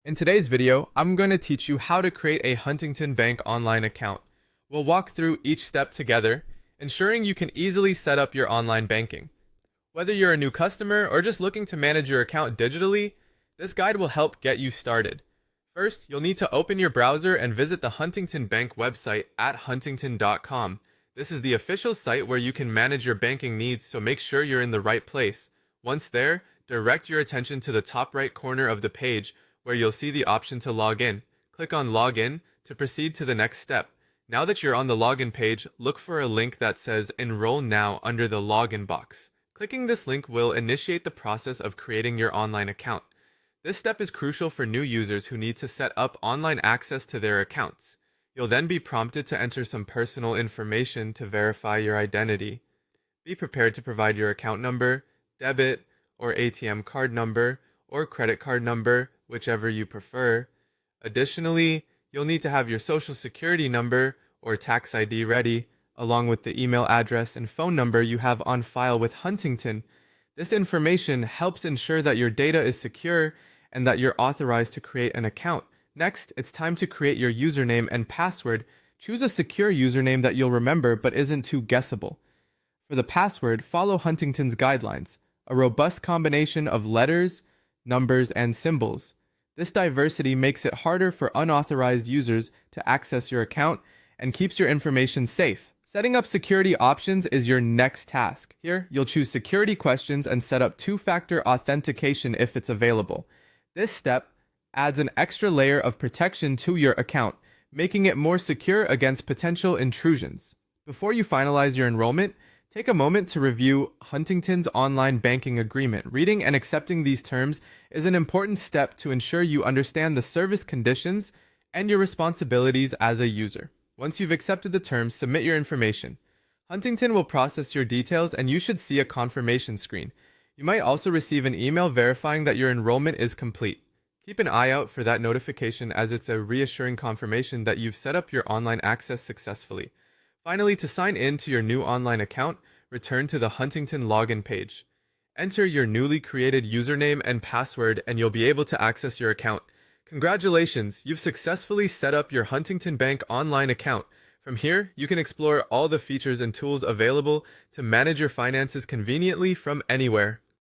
In today's video, I'm going to teach you how to create a Huntington Bank online account. We'll walk through each step together, ensuring you can easily set up your online banking. Whether you're a new customer or just looking to manage your account digitally, this guide will help get you started. First, you'll need to open your browser and visit the Huntington Bank website at huntington.com. This is the official site where you can manage your banking needs, so make sure you're in the right place. Once there, direct your attention to the top right corner of the page where you'll see the option to log in. Click on Login to proceed to the next step. Now that you're on the login page, look for a link that says Enroll Now under the login box. Clicking this link will initiate the process of creating your online account. This step is crucial for new users who need to set up online access to their accounts. You'll then be prompted to enter some personal information to verify your identity. Be prepared to provide your account number, debit or ATM card number, or credit card number, whichever you prefer. Additionally, you'll need to have your social security number or tax ID ready, along with the email address and phone number you have on file with Huntington. This information helps ensure that your data is secure and that you're authorized to create an account. Next, it's time to create your username and password. Choose a secure username that you'll remember but isn't too guessable. For the password, follow Huntington's guidelines, a robust combination of letters, numbers, and symbols. This diversity makes it harder for unauthorized users to access your account and keeps your information safe. Setting up security options is your next task. Here, you'll choose security questions and set up two-factor authentication if it's available. This step adds an extra layer of protection to your account, making it more secure against potential intrusions. Before you finalize your enrollment, take a moment to review Huntington's online banking agreement. Reading and accepting these terms is an important step to ensure you understand the service conditions and your responsibilities as a user. Once you've accepted the terms, submit your information. Huntington will process your details and you should see a confirmation screen. You might also receive an email verifying that your enrollment is complete. Keep an eye out for that notification, as it's a reassuring confirmation that you've set up your online access successfully. Finally, to sign in to your new online account, return to the Huntington login page. Enter your newly created username and password and you'll be able to access your account. Congratulations, you've successfully set up your Huntington Bank online account. From here, you can explore all the features and tools available to manage your finances conveniently from anywhere.